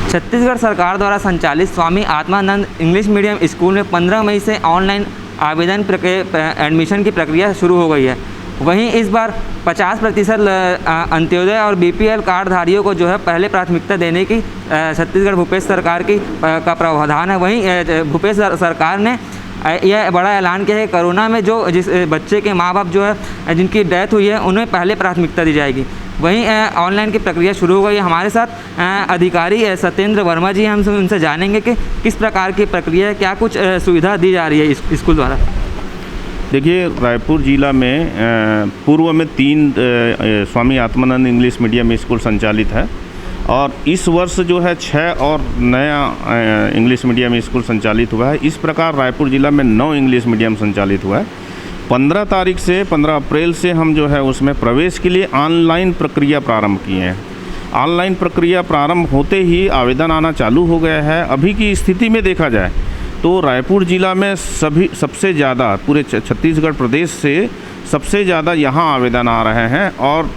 छत्तीसगढ़ सरकार द्वारा संचालित Swami Atmanand English medium school में 15 मई से ऑनलाइन आवेदन एडमिशन की प्रक्रिया शुरू हो गई है। वहीं इस बार 50% अंत्योदय और बीपीएल कार्डधारियों को जो है पहले प्राथमिकता देने की छत्तीसगढ़ भूपेश सरकार का प्रावधान है। वहीं भूपेश सरकार ने यह बड़ा ऐलान किया है कि कोरोना में जिस बच्चे के माँ बाप जो है जिनकी डेथ हुई है उन्हें पहले प्राथमिकता दी जाएगी। वहीं ऑनलाइन की प्रक्रिया शुरू हो गई है। हमारे साथ अधिकारी सत्येंद्र वर्मा जी, हम उनसे जानेंगे कि किस प्रकार की प्रक्रिया है, क्या कुछ सुविधा दी जा रही है इस स्कूल द्वारा। देखिए, रायपुर जिला में पूर्व में 3 Swami Atmanand English medium school संचालित है और इस वर्ष जो है 6 और नया इंग्लिश मीडियम स्कूल संचालित हुआ है। इस प्रकार रायपुर जिला में 9 इंग्लिश मीडियम संचालित हुआ है। 15 तारीख से 15 अप्रैल से हम जो है उसमें प्रवेश के लिए ऑनलाइन प्रक्रिया प्रारंभ किए हैं। ऑनलाइन प्रक्रिया प्रारंभ होते ही आवेदन आना चालू हो गया है। अभी की स्थिति में देखा जाए तो रायपुर जिला में सबसे ज़्यादा पूरे छत्तीसगढ़ प्रदेश से सबसे ज़्यादा यहाँ आवेदन आ रहे हैं और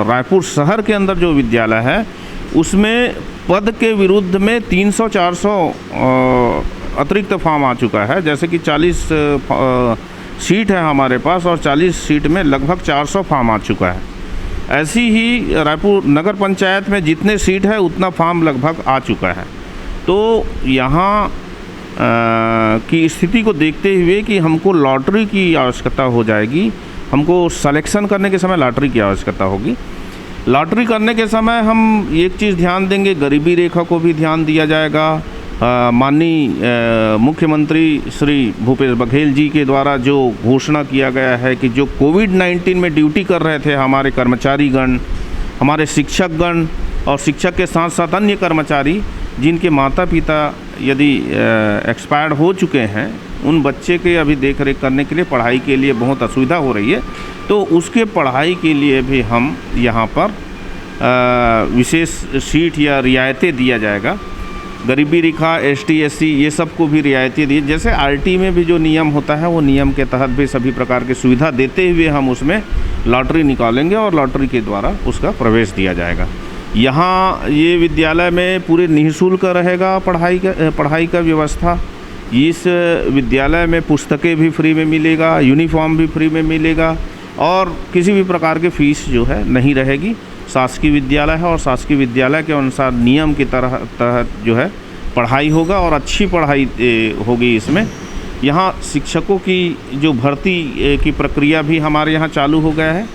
रायपुर शहर के अंदर जो विद्यालय है उसमें पद के विरुद्ध में 300-400 अतिरिक्त फॉर्म आ चुका है। जैसे कि 40 सीट है हमारे पास और 40 सीट में लगभग 400 फॉर्म आ चुका है। ऐसी ही रायपुर नगर पंचायत में जितने सीट है उतना फॉर्म लगभग आ चुका है। तो यहाँ की स्थिति को देखते हुए कि हमको लॉटरी की आवश्यकता हो जाएगी, हमको सिलेक्शन करने के समय लॉटरी की आवश्यकता होगी। लॉटरी करने के समय हम एक चीज़ ध्यान देंगे, गरीबी रेखा को भी ध्यान दिया जाएगा। माननीय मुख्यमंत्री श्री भूपेश बघेल जी के द्वारा जो घोषणा किया गया है कि जो कोविड-19 में ड्यूटी कर रहे थे हमारे कर्मचारीगण, हमारे शिक्षकगण और शिक्षक के साथ साथ अन्य कर्मचारी जिनके माता पिता यदि एक्सपायर्ड हो चुके हैं, उन बच्चे के अभी देख रेख करने के लिए पढ़ाई के लिए बहुत असुविधा हो रही है। तो उसके पढ़ाई के लिए भी हम यहाँ पर विशेष सीट या रियायतें दिया जाएगा। गरीबी रेखा, ST SC ये सब को भी रियायतें दी। जैसे RT में भी जो नियम होता है वो नियम के तहत भी सभी प्रकार की सुविधा देते हुए हम उसमें लॉटरी निकालेंगे और लॉटरी के द्वारा उसका प्रवेश दिया जाएगा। यहाँ ये विद्यालय में पूरे निःशुल्क रहेगा पढ़ाई का व्यवस्था। इस विद्यालय में पुस्तकें भी फ्री में मिलेगा, यूनिफॉर्म भी फ्री में मिलेगा और किसी भी प्रकार की फ़ीस जो है नहीं रहेगी। शासकीय विद्यालय है और शासकीय विद्यालय के अनुसार नियम की तहत जो है पढ़ाई होगा और अच्छी पढ़ाई होगी। इसमें यहाँ शिक्षकों की जो भर्ती की प्रक्रिया भी हमारे यहाँ चालू हो गया है।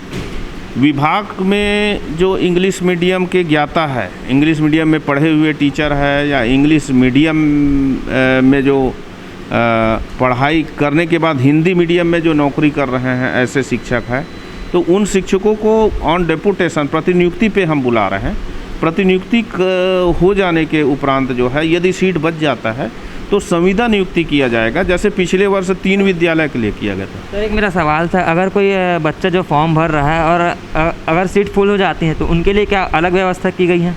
विभाग में जो इंग्लिश मीडियम के ज्ञाता है, इंग्लिश मीडियम में पढ़े हुए टीचर है या इंग्लिश मीडियम में जो पढ़ाई करने के बाद हिंदी मीडियम में जो नौकरी कर रहे हैं ऐसे शिक्षक हैं, तो उन शिक्षकों को ऑन डेपुटेशन प्रतिनियुक्ति पे हम बुला रहे हैं। प्रतिनियुक्ति हो जाने के उपरांत जो है यदि सीट बच जाता है तो संविदा नियुक्ति किया जाएगा, जैसे पिछले वर्ष 3 विद्यालय के लिए किया गया था। सर, एक मेरा सवाल था, अगर कोई बच्चा जो फॉर्म भर रहा है और अगर सीट फुल हो जाती है तो उनके लिए क्या अलग व्यवस्था की गई है?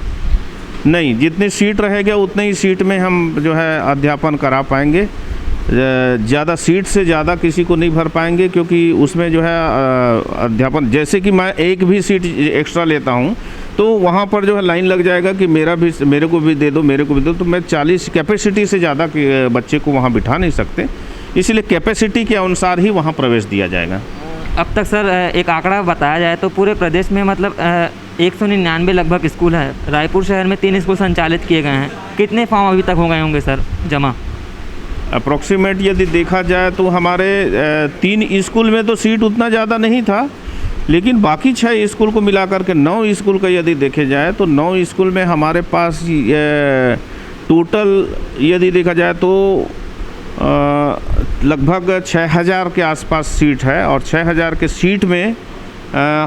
नहीं, जितनी सीट रहेगा उतने ही सीट में हम जो है अध्यापन करा पाएंगे। ज़्यादा सीट से ज़्यादा किसी को नहीं भर पाएंगे, क्योंकि उसमें जो है अध्यापन, जैसे कि मैं एक भी सीट एक्स्ट्रा लेता हूँ तो वहाँ पर जो है लाइन लग जाएगा कि मेरे को भी दे दो, मेरे को भी दो। तो मैं 40 कैपेसिटी से ज़्यादा बच्चे को वहाँ बिठा नहीं सकते, इसलिए कैपेसिटी के अनुसार ही वहाँ प्रवेश दिया जाएगा। अब तक सर एक आंकड़ा बताया जाए तो पूरे प्रदेश में मतलब 199 लगभग स्कूल है। रायपुर शहर में 3 स्कूल संचालित किए गए हैं। कितने फॉर्म अभी तक हो गए होंगे सर जमा? अप्रॉक्सीमेट यदि देखा जाए तो हमारे 3 स्कूल में तो सीट उतना ज़्यादा नहीं था, लेकिन बाकी 6 स्कूल को मिलाकर के 9 स्कूल का यदि देखे जाए तो 9 स्कूल में हमारे पास टोटल यदि देखा जाए तो लगभग 6000 के आसपास सीट है और 6000 के सीट में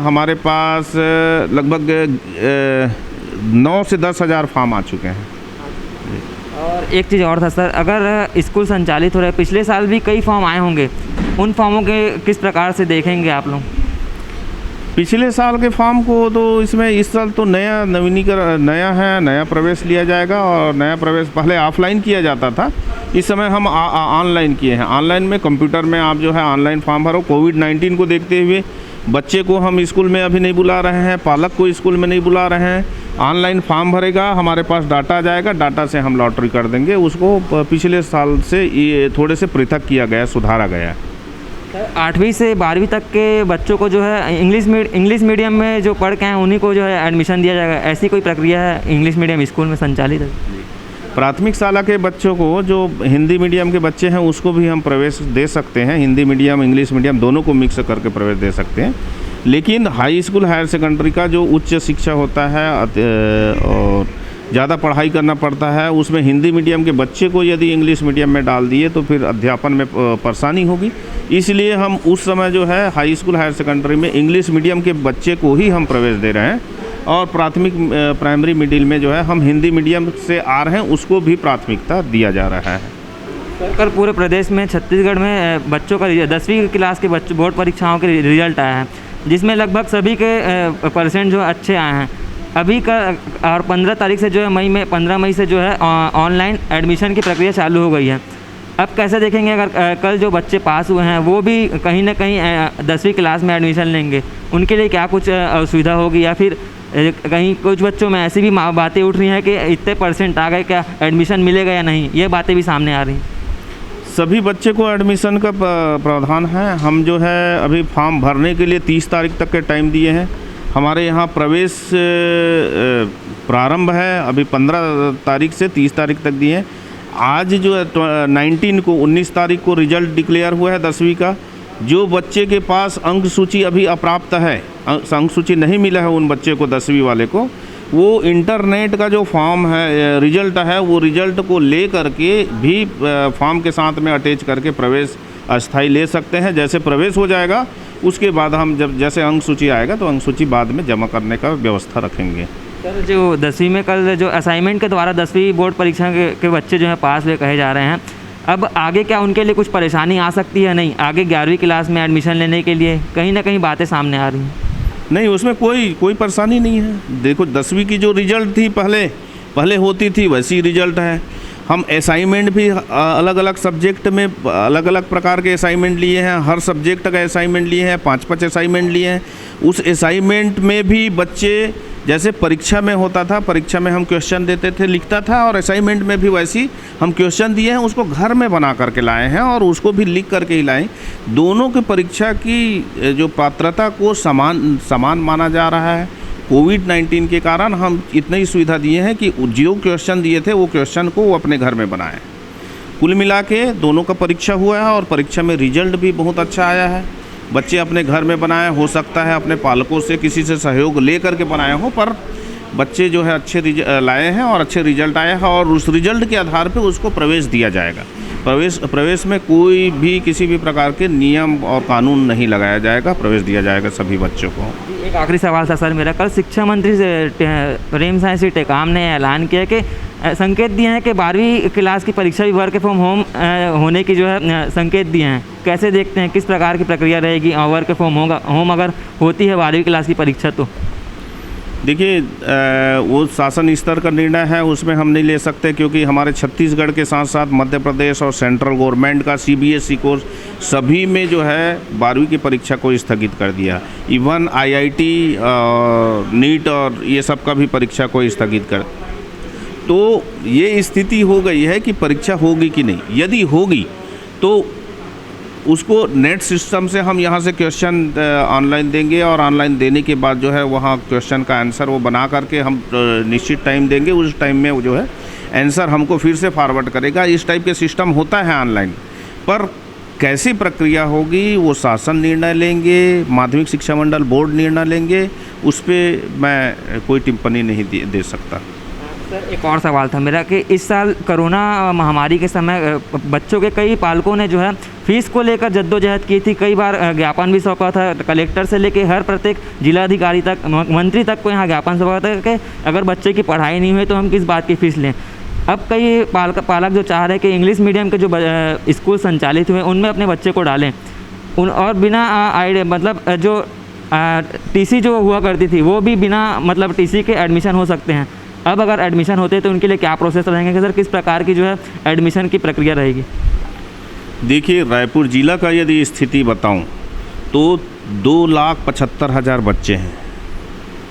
हमारे पास लगभग 9 से 10 हज़ार फॉर्म आ चुके हैं। और एक चीज़ और था सर, अगर स्कूल संचालित हो रहे, पिछले साल भी कई फॉर्म आए होंगे, उन फॉर्मों के किस प्रकार से देखेंगे आप लोग? पिछले साल के फॉर्म को तो इसमें इस साल तो नया नवीनीकरण नया प्रवेश लिया जाएगा और नया प्रवेश पहले ऑफलाइन किया जाता था, इस समय हम ऑनलाइन किए हैं। ऑनलाइन में कंप्यूटर में आप जो है ऑनलाइन फॉर्म भरो। कोविड-19 को देखते हुए बच्चे को हम स्कूल में अभी नहीं बुला रहे हैं, पालक को स्कूल में नहीं बुला रहे हैं, ऑनलाइन फॉर्म भरेगा, हमारे पास डाटा आ जाएगा, डाटा से हम लॉटरी कर देंगे। उसको पिछले साल से ये थोड़े से पृथक किया गया, सुधारा गया है। 8वीं से 12वीं तक के बच्चों को जो है इंग्लिश मीडियम में जो पढ़ के हैं उन्हीं को जो है एडमिशन दिया जाएगा, ऐसी कोई प्रक्रिया है इंग्लिश मीडियम स्कूल में संचालित है? प्राथमिक शाला के बच्चों को, जो हिंदी मीडियम के बच्चे हैं, उसको भी हम प्रवेश दे सकते हैं। हिंदी मीडियम इंग्लिश मीडियम दोनों को मिक्स करके प्रवेश दे सकते हैं। लेकिन हाई स्कूल हायर सेकेंडरी का जो उच्च शिक्षा होता है और ज़्यादा पढ़ाई करना पड़ता है, उसमें हिंदी मीडियम के बच्चे को यदि इंग्लिश मीडियम में डाल दिए तो फिर अध्यापन में परेशानी होगी। इसलिए हम उस समय जो है हाई स्कूल हायर सेकेंडरी में इंग्लिश मीडियम के बच्चे को ही हम प्रवेश दे रहे हैं, और प्राथमिक प्राइमरी मिडिल में जो है हम हिंदी मीडियम से आ रहे हैं उसको भी प्राथमिकता दिया जा रहा है। कल पूरे प्रदेश में छत्तीसगढ़ में बच्चों का 10वीं क्लास के बच्चों बोर्ड परीक्षाओं के रिजल्ट आया है, जिसमें लगभग सभी के परसेंट जो अच्छे आए हैं। अभी का और 15 तारीख से जो है 15 मई से जो है ऑनलाइन एडमिशन की प्रक्रिया चालू हो गई है। अब कैसे देखेंगे, अगर कल जो बच्चे पास हुए हैं वो भी कहीं ना कहीं 10वीं क्लास में एडमिशन लेंगे, उनके लिए क्या कुछ असुविधा होगी, या फिर कहीं कुछ बच्चों में ऐसी भी बातें उठ रही हैं कि इतने परसेंट आ गए, क्या एडमिशन मिलेगा या नहीं, ये बातें भी सामने आ रही हैं? सभी बच्चे को एडमिशन का प्रावधान है। हम जो है अभी फॉर्म भरने के लिए 30 तारीख तक के टाइम दिए हैं। हमारे यहाँ प्रवेश प्रारंभ है अभी 15 तारीख से 30 तारीख तक दिए हैं। आज जो है 19 तारीख को रिजल्ट डिक्लेयर हुआ है 10वीं का। जो बच्चे के पास अंक सूची अभी अप्राप्त है, अंक सूची नहीं मिला है उन बच्चे को 10वीं वाले को, वो इंटरनेट का जो फॉर्म है रिजल्ट है, वो रिजल्ट को ले करके भी फॉर्म के साथ में अटैच करके प्रवेश अस्थाई ले सकते हैं। जैसे प्रवेश हो जाएगा उसके बाद हम जब जैसे अंक सूची आएगा तो अंक सूची बाद में जमा करने का व्यवस्था रखेंगे। सर, जो 10वीं में कल जो असाइनमेंट के द्वारा 10वीं बोर्ड परीक्षा के बच्चे जो हैं पास हुए कहे जा रहे हैं, अब आगे क्या उनके लिए कुछ परेशानी आ सकती है? नहीं, आगे 11वीं क्लास में एडमिशन लेने के लिए कहीं ना कहीं बातें सामने आ रही हैं। नहीं, उसमें कोई परेशानी नहीं है। देखो 10वीं की जो रिजल्ट थी पहले होती थी वैसी रिजल्ट है। हम असाइनमेंट भी अलग अलग सब्जेक्ट में अलग अलग प्रकार के असाइनमेंट लिए हैं, हर सब्जेक्ट का असाइनमेंट लिए हैं, 5-5 असाइनमेंट लिए हैं। उस असाइनमेंट में भी बच्चे जैसे परीक्षा में होता था, परीक्षा में हम क्वेश्चन देते थे, लिखता था, और असाइनमेंट में भी वैसी हम क्वेश्चन दिए हैं, उसको घर में बना करके लाए हैं और उसको भी लिख करके ही लाएँ। दोनों की परीक्षा की जो पात्रता को समान माना जा रहा है। कोविड-19 के कारण हम इतनी सुविधा दिए हैं कि जो क्वेश्चन दिए थे वो क्वेश्चन को वो अपने घर में बनाएं। कुल मिला के दोनों का परीक्षा हुआ है और परीक्षा में रिजल्ट भी बहुत अच्छा आया है। बच्चे अपने घर में बनाए, हो सकता है अपने पालकों से किसी से सहयोग ले करके बनाए हो, पर बच्चे जो है अच्छे लाए हैं और अच्छे रिजल्ट आए हैं, और उस रिजल्ट के आधार पे उसको प्रवेश दिया जाएगा। प्रवेश में कोई भी किसी भी प्रकार के नियम और कानून नहीं लगाया जाएगा, प्रवेश दिया जाएगा सभी बच्चों को। एक आखिरी सवाल था सर मेरा, कल शिक्षा मंत्री प्रेमसाय सिंह टेकाम ने ऐलान किया कि संकेत दिए हैं कि 12वीं क्लास की परीक्षा भी वर्क फ्रॉम होम होने की जो है संकेत दिए हैं। कैसे देखते हैं, किस प्रकार की प्रक्रिया रहेगी वर्क फ्रॉम होम अगर होती है 12वीं क्लास की परीक्षा? तो देखिए, वो शासन स्तर का निर्णय है, उसमें हम नहीं ले सकते, क्योंकि हमारे छत्तीसगढ़ के साथ साथ मध्य प्रदेश और सेंट्रल गवर्नमेंट का CBSE कोर्स सभी में जो है 12वीं की परीक्षा को स्थगित कर दिया। इवन IIT नीट और ये सब का भी परीक्षा को स्थगित कर। तो ये स्थिति हो गई है कि परीक्षा होगी कि नहीं। यदि होगी तो उसको नेट सिस्टम से हम यहाँ से क्वेश्चन ऑनलाइन देंगे, और ऑनलाइन देने के बाद जो है वहाँ क्वेश्चन का आंसर वो बना करके हम निश्चित टाइम देंगे। उस टाइम में वो जो है आंसर हमको फिर से फॉरवर्ड करेगा। इस टाइप के सिस्टम होता है ऑनलाइन, पर कैसी प्रक्रिया होगी वो शासन निर्णय लेंगे, माध्यमिक शिक्षा मंडल बोर्ड निर्णय लेंगे, उस पर मैं कोई टिप्पणी नहीं दे सकता। सर, एक और सवाल था मेरा कि इस साल कोरोना महामारी के समय बच्चों के कई पालकों ने जो है फीस को लेकर जद्दोजहद की थी। कई बार ज्ञापन भी सौंपा था, कलेक्टर से लेकर हर प्रत्येक जिलाधिकारी तक, मंत्री तक को यहाँ ज्ञापन सौंपा था कि अगर बच्चे की पढ़ाई नहीं हुई तो हम किस बात की फ़ीस लें। अब कई पालक जो चाह रहे हैं कि इंग्लिश मीडियम के जो स्कूल संचालित हुए उनमें अपने बच्चे को डालें, और बिना मतलब जो TC जो हुआ करती थी वो भी बिना मतलब TC के एडमिशन हो सकते हैं। अब अगर एडमिशन होते हैं तो उनके लिए क्या प्रोसेस रहेंगे कि सर, किस प्रकार की जो है एडमिशन की प्रक्रिया रहेगी? देखिए, रायपुर ज़िला का यदि स्थिति बताऊं तो 2,75,000 बच्चे हैं।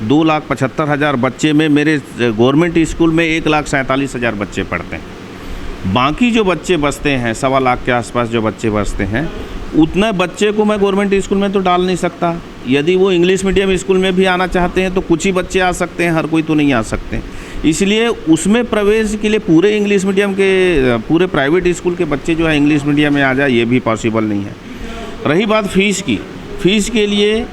2,75,000 बच्चे में मेरे गवर्नमेंट स्कूल में 1,47,000 बच्चे पढ़ते हैं। बाकी जो बच्चे बचते हैं 1.25 लाख के आसपास जो बच्चे बचते हैं, उतने बच्चे को मैं गवर्नमेंट स्कूल में तो डाल नहीं सकता। यदि वो इंग्लिश मीडियम स्कूल में भी आना चाहते हैं तो कुछ ही बच्चे आ सकते हैं, हर कोई तो नहीं आ सकते। इसलिए उसमें प्रवेश के लिए पूरे इंग्लिश मीडियम के, पूरे प्राइवेट स्कूल के बच्चे जो है इंग्लिश मीडियम में आ जाए, ये भी पॉसिबल नहीं है। रही बात फ़ीस की, फ़ीस के लिए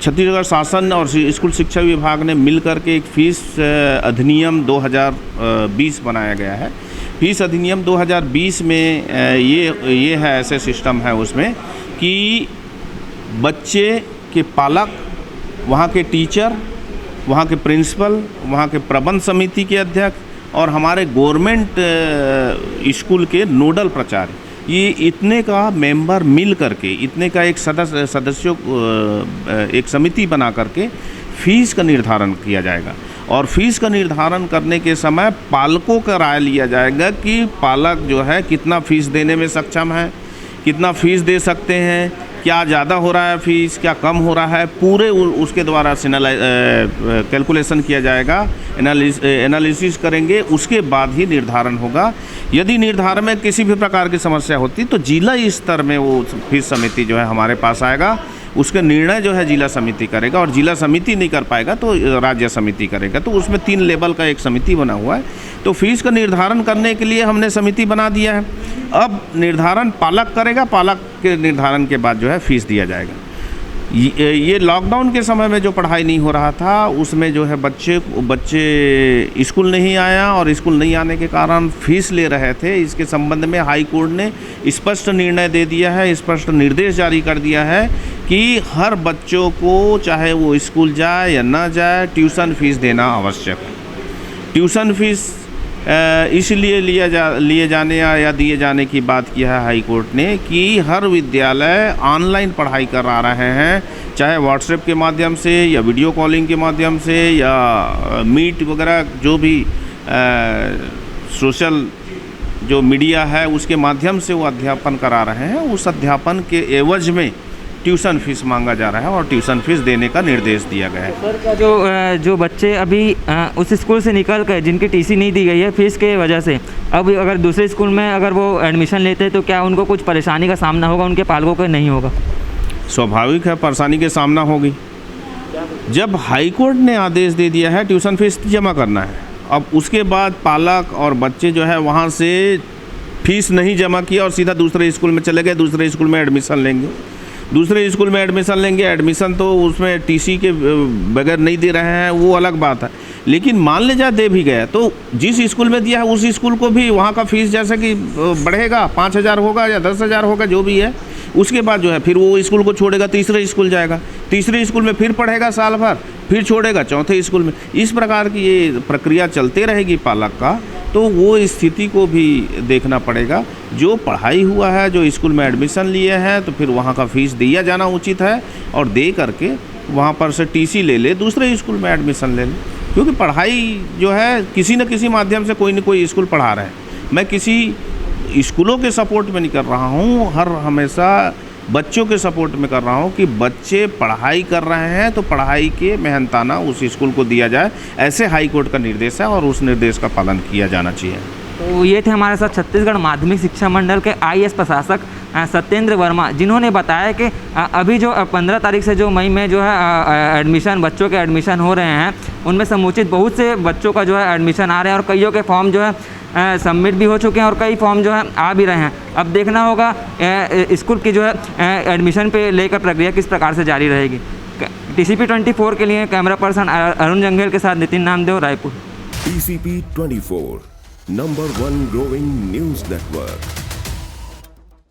छत्तीसगढ़ शासन और स्कूल शिक्षा विभाग ने मिलकर के एक फ़ीस अधिनियम 2020 बनाया गया है। फ़ीस अधिनियम 2020 में ये है, ऐसे सिस्टम है उसमें कि बच्चे के पालक, वहाँ के टीचर, वहाँ के प्रिंसिपल, वहाँ के प्रबंध समिति के अध्यक्ष और हमारे गवर्नमेंट स्कूल के नोडल प्राचार्य, ये इतने का मेंबर मिल करके, इतने का एक सदस्यों एक समिति बना करके फ़ीस का निर्धारण किया जाएगा। और फ़ीस का निर्धारण करने के समय पालकों का राय लिया जाएगा कि पालक जो है कितना फ़ीस देने में सक्षम है, कितना फ़ीस दे सकते हैं, क्या ज़्यादा हो रहा है फ़ीस, क्या कम हो रहा है, पूरे उसके द्वारा कैलकुलेशन किया जाएगा, एनालिसिस करेंगे, उसके बाद ही निर्धारण होगा। यदि निर्धारण में किसी भी प्रकार की समस्या होती तो जिला स्तर में वो फीस समिति जो है हमारे पास आएगा, उसके निर्णय जो है जिला समिति करेगा, और जिला समिति नहीं कर पाएगा तो राज्य समिति करेगा। तो उसमें 3 लेवल का एक समिति बना हुआ है। तो फीस का निर्धारण करने के लिए हमने समिति बना दिया है। अब निर्धारण पालक करेगा, पालक के निर्धारण के बाद जो है फीस दिया जाएगा। ये लॉकडाउन के समय में जो पढ़ाई नहीं हो रहा था, उसमें जो है बच्चे स्कूल नहीं आया, और स्कूल नहीं आने के कारण फीस ले रहे थे। इसके संबंध में हाई कोर्ट ने स्पष्ट निर्णय दे दिया है, स्पष्ट निर्देश जारी कर दिया है कि हर बच्चों को, चाहे वो स्कूल जाए या ना जाए, ट्यूशन फीस देना आवश्यक है। ट्यूशन फीस इसलिए लिए जाने या दिए जाने की बात की है हाई कोर्ट ने कि हर विद्यालय ऑनलाइन पढ़ाई करा रहे हैं, चाहे व्हाट्सएप के माध्यम से या वीडियो कॉलिंग के माध्यम से या मीट वगैरह जो भी सोशल जो मीडिया है उसके माध्यम से वो अध्यापन करा रहे हैं। उस अध्यापन के एवज में ट्यूशन फीस मांगा जा रहा है और ट्यूशन फीस देने का निर्देश दिया गया है। सर, जो बच्चे अभी उस स्कूल से निकल कर जिनकी टीसी नहीं दी गई है फीस के वजह से, अब अगर दूसरे स्कूल में अगर वो एडमिशन लेते हैं तो क्या उनको कुछ परेशानी का सामना होगा, उनके पालकों को नहीं होगा? स्वाभाविक है, परेशानी के सामना होगी। जब हाई कोर्ट ने आदेश दे दिया है ट्यूशन फीस जमा करना है, अब उसके बाद पालक और बच्चे जो है वहाँ से फीस नहीं जमा किया और सीधा दूसरे स्कूल में चले गए, दूसरे स्कूल में एडमिशन लेंगे। दूसरे स्कूल में एडमिशन तो उसमें टीसी के बगैर नहीं दे रहे हैं, वो अलग बात है। लेकिन मान ले जाए दे भी गया तो जिस स्कूल में दिया है उस स्कूल को भी वहाँ का फीस जैसे कि बढ़ेगा, 5,000 होगा या 10,000 होगा, जो भी है। उसके बाद जो है फिर वो स्कूल को छोड़ेगा, तीसरे स्कूल जाएगा, तीसरे स्कूल में फिर पढ़ेगा साल भर, फिर छोड़ेगा चौथे स्कूल में। इस प्रकार की ये प्रक्रिया चलते रहेगी पालक का। तो वो स्थिति को भी देखना पड़ेगा। जो पढ़ाई हुआ है, जो स्कूल में एडमिशन लिए हैं, तो फिर वहाँ का फीस दिया जाना उचित है, और दे करके वहाँ पर से टीसी ले दूसरे स्कूल में एडमिशन ले क्योंकि पढ़ाई जो है किसी न किसी माध्यम से कोई न कोई स्कूल पढ़ा रहे हैं। मैं किसी स्कूलों के सपोर्ट में नहीं कर रहा हूँ, हमेशा बच्चों के सपोर्ट में कर रहा हूँ कि बच्चे पढ़ाई कर रहे हैं तो पढ़ाई के मेहनताना उस स्कूल को दिया जाए। ऐसे हाई कोर्ट का निर्देश है और उस निर्देश का पालन किया जाना चाहिए। तो ये थे हमारे साथ छत्तीसगढ़ माध्यमिक शिक्षा मंडल के IAS प्रशासक सत्येंद्र वर्मा, जिन्होंने बताया कि अभी जो 15 तारीख से जो मई में जो है एडमिशन, बच्चों के एडमिशन हो रहे हैं, उनमें समुचित बहुत से बच्चों का जो है एडमिशन आ रहे हैं और कईयों के फॉर्म जो है सबमिट भी हो चुके हैं और कई फॉर्म जो है आ भी रहे हैं। अब देखना होगा स्कूल की जो है एडमिशन पे लेकर प्रक्रिया किस प्रकार से जारी रहेगी। TCP 24 के लिए कैमरा पर्सन अरुण जंगेल के साथ Nitin Namdev, Raipur. TCP 24 number 1 growing news network.